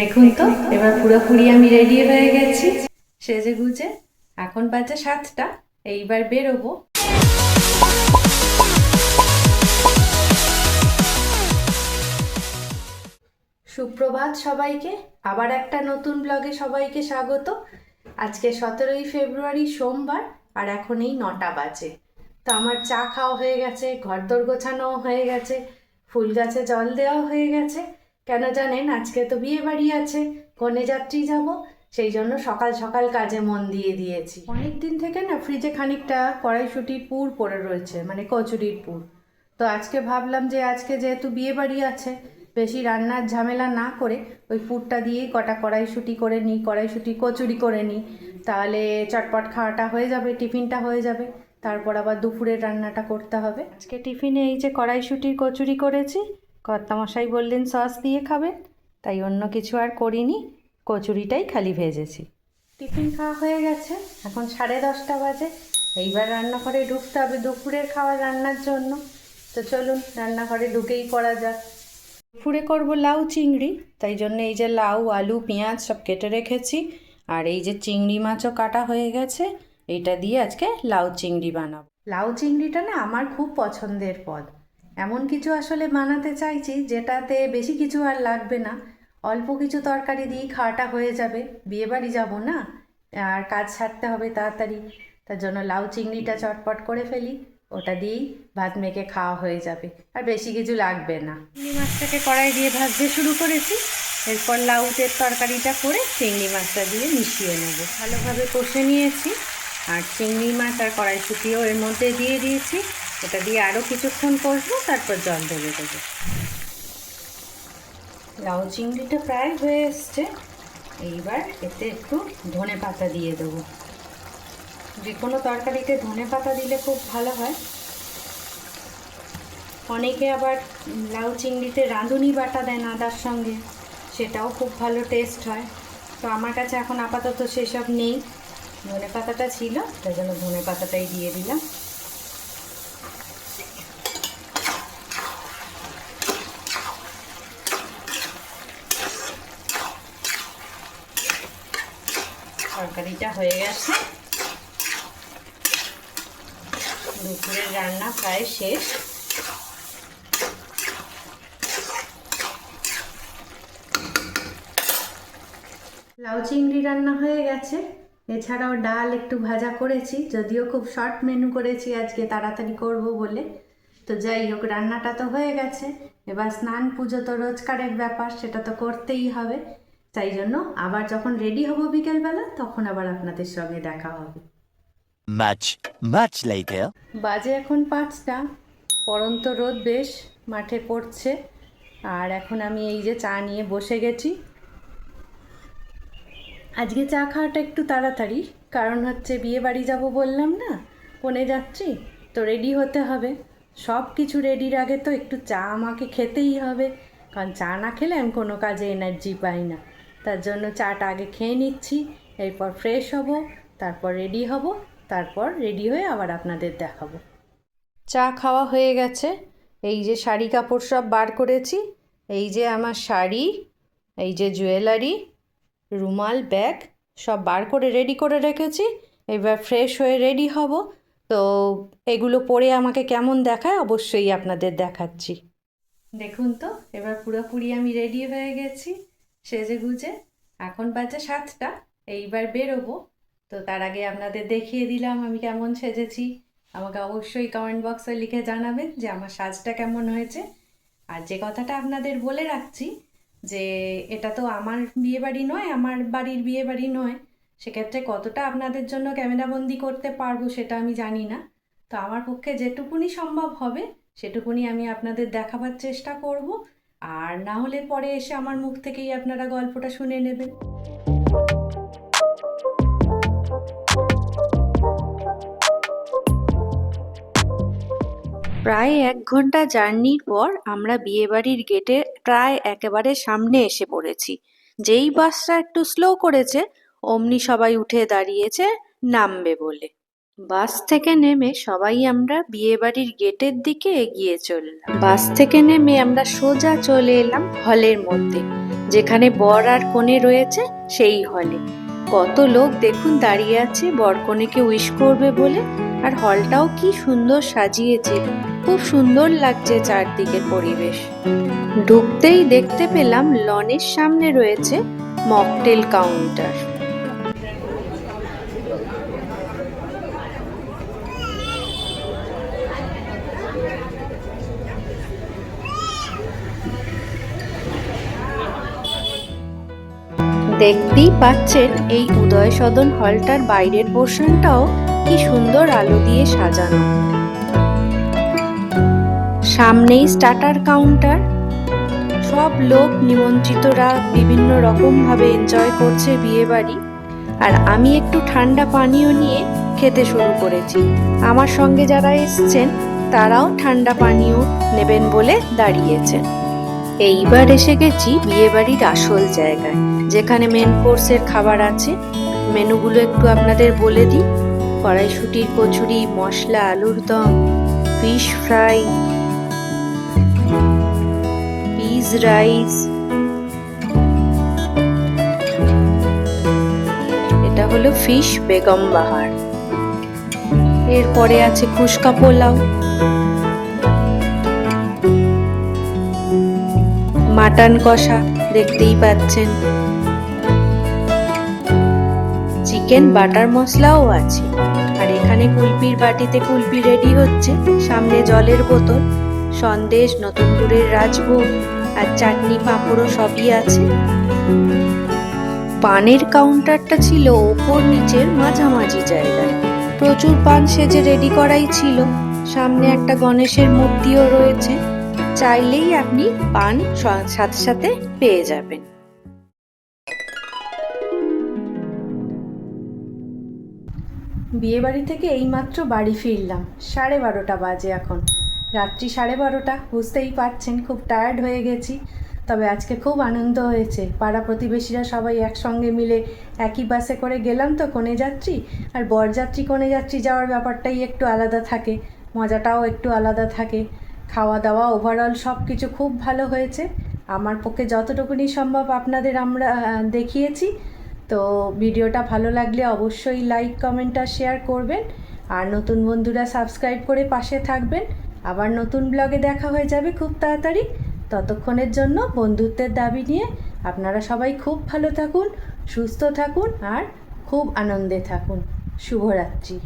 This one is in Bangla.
দেখুন তো এবার পুরোপুরি আমি রেডি হয়ে গেছি সেজে গুজে। এখন বাজে 7টা, এইবার বেরোবো। সুপ্রভাত সবাইকে, আবার একটা নতুন ব্লগে সবাইকে স্বাগত। আজকে 17ই ফেব্রুয়ারি সোমবার, আর এখন এই 9টা বাজে। তো আমার চা খাওয়া হয়ে গেছে, ঘরদোর গোছানোও হয়ে গেছে, ফুল গাছে জল দেওয়া হয়ে গেছে। কেন জানেন, আজকে তো বিয়ে বাড়ি আছে, কনে যাত্রী যাব, সেই জন্য সকাল সকাল কাজে মন দিয়ে দিয়েছি। অনেক দিন থেকে না ফ্রিজে খানিকটা কড়াইশুঁটির পুর পড়ে রয়েছে, মানে কচুরির পুর। তো আজকে ভাবলাম যে আজকে যেহেতু বিয়ে বাড়ি আছে, বেশি রান্নার ঝামেলা না করে ওই পুরটা দিয়েই কটা কড়াইশুঁটি করে নিই, কড়াইশুঁটি কচুরি করে নিই, তাহলে চটপট খাওয়াটা হয়ে যাবে, টিফিনটা হয়ে যাবে। তারপর আবার দুপুরের রান্নাটা করতে হবে। আজকে টিফিনে এই যে কড়াইশুঁটির কচুরি করেছি, কর্তামশাই বললেন সস দিয়ে খাবেন, তাই অন্য কিছু আর করিনি, কচুরিটাই খালি ভেজেছি। টিফিন খাওয়া হয়ে গেছে, এখন 10:30 বাজে। এইবার রান্নাঘরে ঢুকতে হবে দুপুরের খাবার রান্নার জন্য। তো চলুন রান্নাঘরে ঢুকেই পড়া যাক। দুপুরে করব লাউ চিংড়ি, তাই জন্য এই যে লাউ, আলু, পেঁয়াজ সব কেটে রেখেছি, আর এই যে চিংড়ি মাছও কাটা হয়ে গেছে। এইটা দিয়ে আজকে লাউ চিংড়ি বানাবো। লাউ চিংড়িটা না আমার খুব পছন্দের পদ। এমন কিছু আসলে বানাতে চাইছি যেটাতে বেশি কিছু আর লাগবে না, অল্প কিছু তরকারি দিয়েই খাওয়াটা হয়ে যাবে। বিয়েবাড়ি যাব না, আর কাজ ছাড়তে হবে তাড়াতাড়ি, তার জন্য লাউ চিংড়িটা চটপট করে ফেলি, ওটা দিয়েই ভাত মেখে খাওয়া হয়ে যাবে, আর বেশি কিছু লাগবে না। চিংড়ি মাছটাকে কড়াই দিয়ে ভাজতে শুরু করেছি, এরপর লাউতের তরকারিটা করে চিংড়ি মাছটা দিয়ে মিশিয়ে নেব। ভালোভাবে কষে নিয়েছি, আর চিংড়ি মাছ আর কড়াইশুঁটিও এর মধ্যে দিয়ে দিয়েছি। এটা দিয়ে আরও কিছুক্ষণ কষবো, তারপর জল ঢেলে দেবো। লাউ চিংড়িটা প্রায় হয়ে এসছে, এইবার এতে একটু ধনে পাতা দিয়ে দেবো। যে কোনো তরকারিতে ধনে পাতা দিলে খুব ভালো হয়। অনেকে আবার লাউ চিংড়িতে রাঁধুনি বাটা দেন আদার সঙ্গে, সেটাও খুব ভালো টেস্ট হয়। তো আমার কাছে এখন আপাতত সেসব নেই, ধনে পাতাটা ছিল, তাই জন্য ধনে পাতাটাই দিয়ে দিলাম। তরকারিটা হয়ে গেছে, দুপুরের রান্না প্রায় শেষ। লাউ চিংড়ি রান্না হয়ে গেছে, এছাড়াও ডাল একটু ভাজা করেছি, যদিও খুব শর্ট মেনু করেছি আজকে, তাড়াতাড়ি করব বলে। তো যাই হোক, রান্নাটা তো হয়ে গেছে, এবার স্নান পুজো তো রোজকারের ব্যাপার, সেটা তো করতেই হবে। তাই জন্য আবার যখন রেডি হব বিকেলবেলা, তখন আবার আপনাদের সঙ্গে দেখা হবে। Much later. বাজে এখন 5টা, পড়ন্ত রোদ বেশ মাঠে পড়ছে, আর এখন আমি এই যে চা নিয়ে বসে গেছি। আজকে চা খাওয়াটা একটু তাড়াতাড়ি, কারণ হচ্ছে বিয়ে বাড়ি যাবো বললাম না, কনে যাচ্ছি, তো রেডি হতে হবে। সব কিছু রেডির আগে তো একটু চা আমাকে খেতেই হবে, কারণ চা না খেলে আমি কোনো কাজে এনার্জি পাই না। তার জন্য চাটা আগে খেয়ে নিচ্ছি, এরপর ফ্রেশ হব, তারপর রেডি হব, তারপর রেডি হয়ে আবার আপনাদের দেখাবো। চা খাওয়া হয়ে গেছে, এই যে শাড়ি কাপড় সব বার করেছি, এই যে আমার শাড়ি, এই যে জুয়েলারি, রুমাল, ব্যাগ সব বার করে রেডি করে রেখেছি। এবার ফ্রেশ হয়ে রেডি হব, তো এগুলো পরে আমাকে কেমন দেখায় অবশ্যই আপনাদের দেখাচ্ছি। দেখুন তো এবার পুরোপুরি আমি রেডি হয়ে গেছি সেজে গুজে। এখন বাজে 7টা, এইবার বেরোবো। তো তার আগে আপনাদের দেখিয়ে দিলাম আমি কেমন সেজেছি। আমাকে অবশ্যই কমেন্ট বক্সে লিখে জানাবেন যে আমার সাজটা কেমন হয়েছে। আর যে কথাটা আপনাদের বলে রাখছি, যে এটা তো আমার বিয়েবাড়ি নয়, আমার বাড়ির বিয়েবাড়ি নয়, সেক্ষেত্রে কতটা আপনাদের জন্য ক্যামেরাবন্দি করতে পারবো সেটা আমি জানি না। তো আমার পক্ষে যেটুকুনি সম্ভব হবে সেটুকুনি আমি আপনাদের দেখাবার চেষ্টা করব, আর না হলে পরে এসে আমার মুখ থেকেই আপনারা গল্পটা শুনে নেবেন। প্রায় 1 ঘন্টা জার্নির পর আমরা বিয়েবাড়ির গেটে প্রায় একেবারে সামনে এসে পড়েছি। যেই বাসটা একটু স্লো করেছে, অমনি সবাই উঠে দাঁড়িয়েছে নামবে বলে। বাস থেকে নেমে সবাই আমরা বিয়েবাড়ির গেটের দিকে এগিয়ে চললাম। বাস থেকে নেমে আমরা সোজা চলে এলাম হলের মধ্যে, যেখানে বর আর কনে রয়েছে সেই হলে। কত লোক দেখুন দাঁড়িয়ে আছে বর কনেকে উইশ করবে বলে। আর হলটাও কি সুন্দর সাজিয়েছে, খুব সুন্দর লাগছে চারদিকের পরিবেশ। ঢুকতেই দেখতে পেলাম লনের সামনে রয়েছে মকটেল কাউন্টার। দেখতেই পাচ্ছেন এই উদয় সদন হলটার বাইরের পোর্শনটাও কি সুন্দর আলো দিয়ে সাজানো। সামনেই স্টার্টার কাউন্টার। সব লোক নিমন্ত্রিতরা বিভিন্ন রকম ভাবে এনজয় করছে বিয়ে বাড়ি। আর আমি একটু ঠান্ডা পানীয় নিয়ে খেতে শুরু করেছি। আমার সঙ্গে যারা এসছেন তারাও ঠান্ডা পানীয় নেবেন বলে দাঁড়িয়েছেন। এইবার এসে গেছি বিয়ে বাড়ির আসল জায়গায়, যেখানে মেন কোর্সের খাবার আছে। মেনুগুলো একটু আপনাদের বলে দিই: কড়াইশুঁটির কচুরি, মশলা আলুর দম, ফিশ ফ্রাই, পিস রাইস, এটা হলো ফিশ বেগম বাহার। এরপরে আছে খুশকা পোলাও, মাটন কষা দেখতেই পাচ্ছেন, চিকেন বাটার মশলাও আছে। আর এখানে কুলপির বাটিতে কুলপি রেডি হচ্ছে, সামনে জলের বোতল, সন্দেশ, নতুন গুড়ের রাজভোগ আর চাটনি পাঁপড়ও সবই আছে। পানের কাউন্টারটা ছিল ওপর নিচের মাঝামাঝি জায়গায়। প্রচুর পান সেজে রেডি করাই ছিল। সামনে একটা গণেশের মূর্তিও রয়েছে, চাইলেই আপনি পান সাথে সাথে পেয়ে যাবেন। বিয়ে বাড়ি থেকে এইমাত্র বাড়ি ফিরলাম, 12:30 বাজে এখন, রাত্রি 12:30। বুঝতেই পারছেন খুব টায়ার্ড হয়ে গেছি। তবে আজকে খুব আনন্দ হয়েছে। পাড়া প্রতিবেশীরা সবাই একসঙ্গে মিলে একই বাসে করে গেলাম তো কনেযাত্রী। আর বরযাত্রী কনেযাত্রী যাওয়ার ব্যাপারটাই একটু আলাদা থাকে, মজাটাও একটু আলাদা থাকে। খাওয়া দাওয়া ওভারঅল সব কিছু খুব ভালো হয়েছে। আমার পক্ষে যতটুকুনি সম্ভব আপনাদের আমরা দেখিয়েছি। তো ভিডিওটা ভালো লাগলে অবশ্যই লাইক, কমেন্ট আর শেয়ার করবেন। আর নতুন বন্ধুরা সাবস্ক্রাইব করে পাশে থাকবেন। আবার নতুন ব্লগে দেখা হয়ে যাবে খুব তাড়াতাড়ি। ততক্ষণের জন্য বন্ধুত্বের দাবি নিয়ে আপনারা সবাই খুব ভালো থাকুন, সুস্থ থাকুন আর খুব আনন্দে থাকুন। শুভরাত্রি।